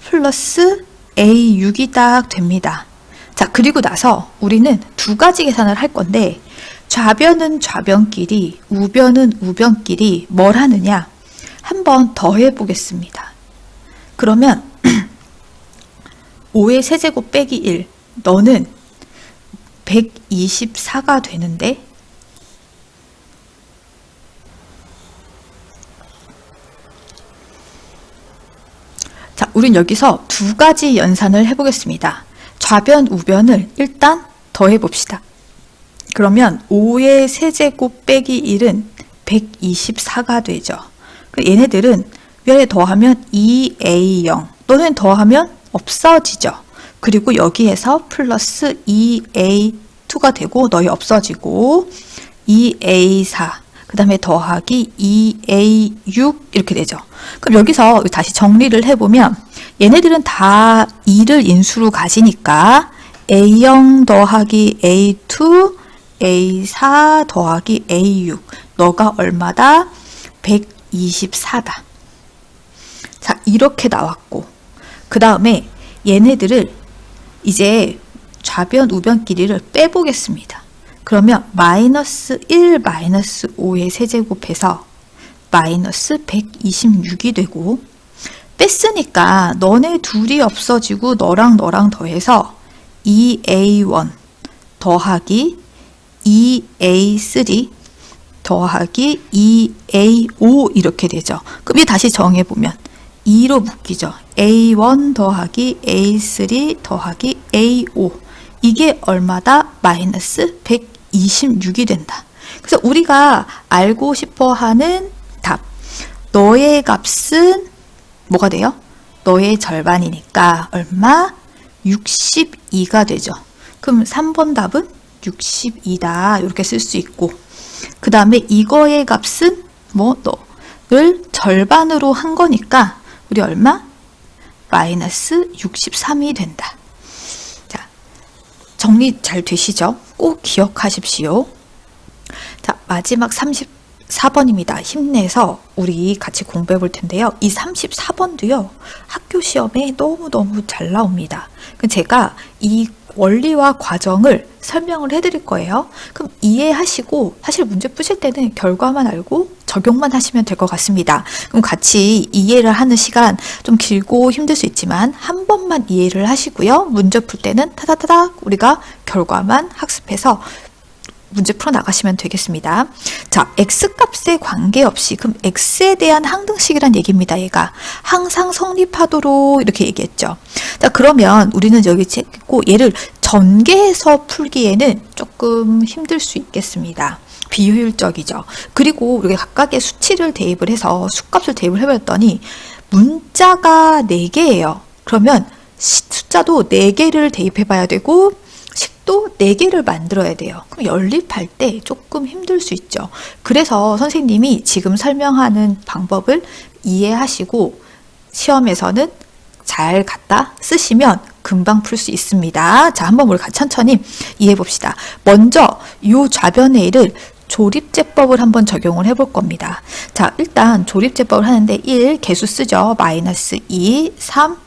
플러스 A6이 딱 됩니다. 자, 그리고 나서 우리는 두 가지 계산을 할 건데 좌변은 좌변끼리 우변은 우변끼리 뭘 하느냐 한번 더해 보겠습니다. 그러면 5의 세제곱 빼기 1 너는 124가 되는데 자, 우린 여기서 두 가지 연산을 해보겠습니다. 좌변, 우변을 일단 더해 봅시다. 그러면 5의 세제곱 빼기 1은 124가 되죠. 얘네들은 위에 더하면 2A0 또는 더하면 없어지죠. 그리고 여기에서 플러스 2A2가 되고 너희 없어지고 2A4 그 다음에 더하기 2A6 이렇게 되죠. 그럼 여기서 다시 정리를 해보면 얘네들은 다 2를 인수로 가지니까 A0 더하기 A2 A4 더하기 A6 너가 얼마다? 124다. 자, 이렇게 나왔고 그 다음에 얘네들을 이제 좌변 우변끼리를 빼보겠습니다. 그러면 마이너스 1 마이너스 5의 세제곱해서 마이너스 126이 되고 뺐으니까 너네 둘이 없어지고 너랑 더해서 2A1 더하기 2A3 더하기 2A5 이렇게 되죠. 그럼 이 다시 정해보면 2로 묶이죠. A1 더하기 A3 더하기 A5 이게 얼마다? 마이너스 126이 된다. 그래서 우리가 알고 싶어하는 답 너의 값은 뭐가 돼요? 너의 절반이니까 얼마? 62가 되죠. 그럼 3번 답은 62다 이렇게 쓸 수 있고 그 다음에 이거의 값은 뭐 너를 절반으로 한 거니까 우리 얼마? 마이너스 63이 된다. 자, 정리 잘 되시죠? 꼭 기억하십시오. 자, 마지막 34번입니다. 힘내서 우리 같이 공부해 볼 텐데요. 이 34번도요. 학교 시험에 너무너무 잘 나옵니다. 제가 이 원리와 과정을 설명을 해드릴 거예요. 그럼 이해하시고 사실 문제 푸실 때는 결과만 알고 적용만 하시면 될 것 같습니다. 그럼 같이 이해를 하는 시간 좀 길고 힘들 수 있지만 한 번만 이해를 하시고요. 문제 풀 때는 타다타닥 우리가 결과만 학습해서 문제 풀어 나가시면 되겠습니다. 자, x값에 관계없이 그럼 x에 대한 항등식이란 얘기입니다. 얘가 항상 성립하도록 이렇게 얘기했죠. 자, 그러면 우리는 여기 찍고 얘를 전개해서 풀기에는 조금 힘들 수 있겠습니다. 비효율적이죠. 그리고 우리가 각각의 수치를 대입을 해서 수값을 대입을 해봤더니 문자가 4개예요. 그러면 숫자도 4개를 대입해 봐야 되고 또 4개를 만들어야 돼요. 그럼 연립할 때 조금 힘들 수 있죠. 그래서 선생님이 지금 설명하는 방법을 이해하시고 시험에서는 잘 갖다 쓰시면 금방 풀 수 있습니다. 자, 한번 우리 천천히 이해해 봅시다. 먼저 이 좌변의 일을 조립제법을 한번 적용을 해볼 겁니다. 자, 일단 조립제법을 하는데 1 개수 쓰죠. 마이너스 2, 3,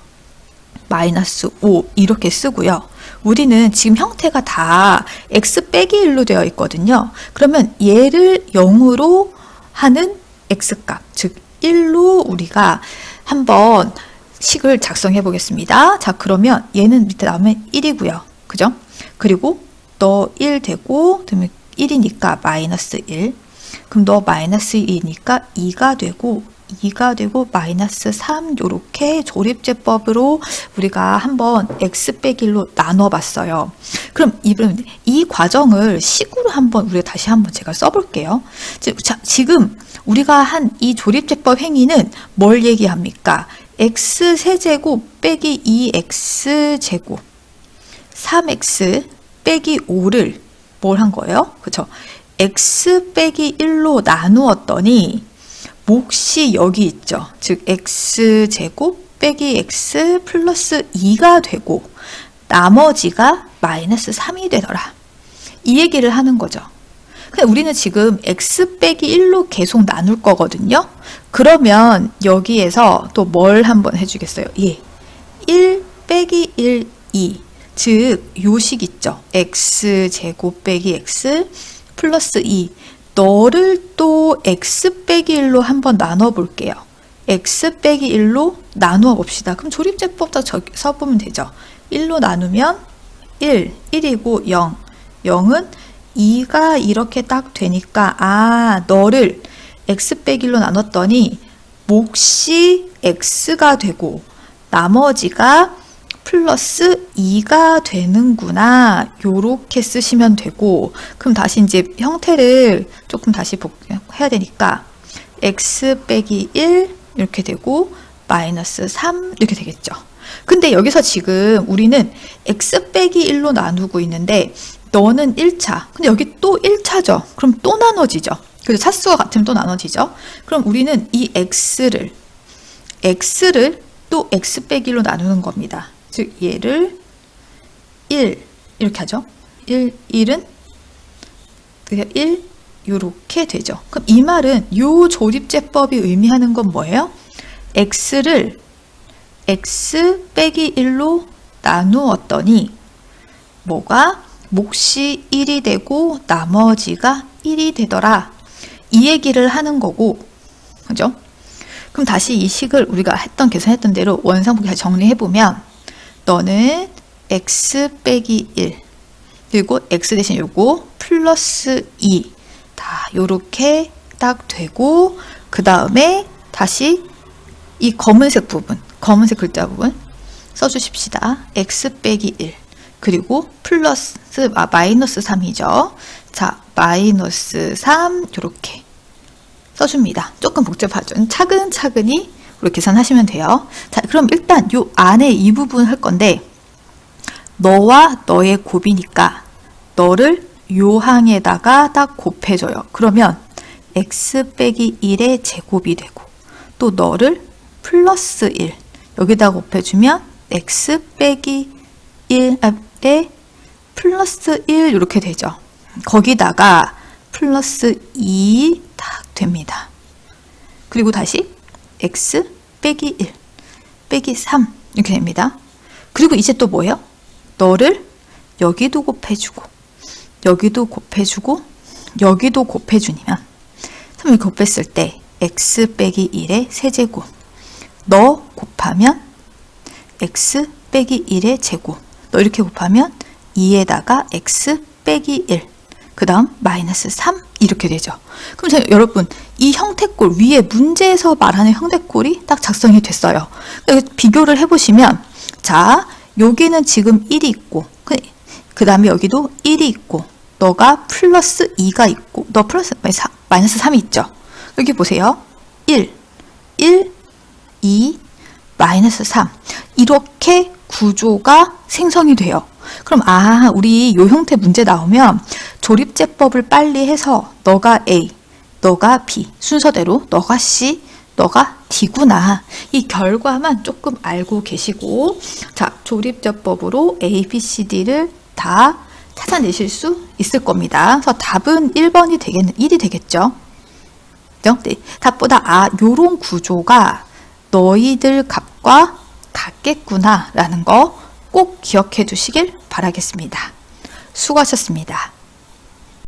마이너스 5 이렇게 쓰고요. 우리는 지금 형태가 다 x 빼기 1로 되어 있거든요. 그러면 얘를 0으로 하는 x값, 즉 1로 우리가 한번 식을 작성해 보겠습니다. 자, 그러면 얘는 밑에 나오면 1이고요. 그죠? 그리고 너 1 되고, 그러면 1이니까 마이너스 1. 그럼 너 마이너스 2니까 2가 되고, 2가 되고 마이너스 3 이렇게 조립제법으로 우리가 한번 x 빼기 1로 나눠봤어요. 그럼 이 과정을 식으로 한번 우리가 다시 한번 제가 써볼게요. 자, 지금 우리가 한 이 조립제법 행위는 뭘 얘기합니까? x 세제곱 빼기 2x 제곱 3x 빼기 5를 뭘 한 거예요? 그쵸? x 빼기 1로 나누었더니 몫이 여기 있죠. 즉 x제곱 빼기 x 플러스 2가 되고 나머지가 마이너스 3이 되더라. 이 얘기를 하는 거죠. 근데 우리는 지금 x 빼기 1로 계속 나눌 거거든요. 그러면 여기에서 또 뭘 한번 해주겠어요? 예, 1 빼기 1, 2. 즉 요식 있죠. x제곱 빼기 x 플러스 2. 너를 또 x 빼기 1로 한번 나눠 볼게요. x 빼기 1로 나누어 봅시다. 그럼 조립제법도 써보면 되죠. 1로 나누면 1, 1이고 0, 0은 2가 이렇게 딱 되니까 너를 x 빼기 1로 나눴더니 몫이 x가 되고 나머지가 플러스 2가 되는구나. 요렇게 쓰시면 되고, 그럼 다시 이제 형태를 조금 다시 해야 되니까 x 빼기 1 이렇게 되고 마이너스 3 이렇게 되겠죠. 근데 여기서 지금 우리는 x 빼기 1로 나누고 있는데 너는 1차, 근데 여기 또 1차죠. 그럼 또 나눠지죠. 그래서 차수가 같으면 또 나눠지죠. 그럼 우리는 이 x를 또 x 빼기 1로 나누는 겁니다. 즉 얘를 1 이렇게 하죠. 1은 1 이렇게 되죠. 그럼 이 말은 요 조립제법이 의미하는 건 뭐예요? x를 x 빼기 1로 나누었더니 뭐가 몫이 1이 되고 나머지가 1이 되더라. 이 얘기를 하는 거고, 그죠? 그럼 다시 이 식을 우리가 계산했던 대로 원상복귀 정리해보면 너는 x 빼기 1 그리고 x 대신 요거 플러스 2 다 요렇게 딱 되고, 그 다음에 다시 이 검은색 부분, 검은색 글자 부분 써주십시다. x 빼기 1 그리고 플러스 마이너스 3이죠. 자, 마이너스 3 이렇게 써줍니다. 조금 복잡하죠. 차근차근히 이렇게 계산하시면 돼요. 자, 그럼 일단 요 안에 이 부분 할 건데, 너와 너의 곱이니까 너를 요 항에다가 딱 곱해줘요. 그러면 x 빼기 1의 제곱이 되고, 또 너를 플러스 1 여기다 곱해주면 x 빼기 1에 플러스 1 이렇게 되죠. 거기다가 플러스 2 딱 됩니다. 그리고 다시 x 빼기 1 빼기 3 이렇게 됩니다. 그리고 이제 또 뭐예요? 너를 여기도 곱해주고 여기도 곱해주고 여기도 곱해주면, 그럼 곱했을 때 x 빼기 1의 세제곱, 너 곱하면 x 빼기 1의 제곱, 너 이렇게 곱하면 2에다가 x 빼기 1, 그 다음 마이너스 3 이렇게 되죠. 그럼 여러분 이 형태꼴 위에 문제에서 말하는 형태꼴이 딱 작성이 됐어요. 비교를 해보시면, 자, 여기는 지금 1이 있고 그 다음에 여기도 1이 있고 너가 플러스 2가 있고 너 플러스 마이너스 3이 있죠. 여기 보세요. 1, 2, 마이너스 3 이렇게 구조가 생성이 돼요. 그럼 우리 요 형태 문제 나오면 조립제법을 빨리 해서 너가 A, 너가 B 순서대로 너가 C, 너가 D구나. 이 결과만 조금 알고 계시고 자, 조립제법으로 A, B, C, D를 다 찾아내실 수 있을 겁니다. 그래서 답은 1번이 되겠는 1이 되겠죠. 네. 답보다 요런 구조가 너희들 값과 같겠구나 라는 거 꼭 기억해 두시길 바라겠습니다. 수고하셨습니다.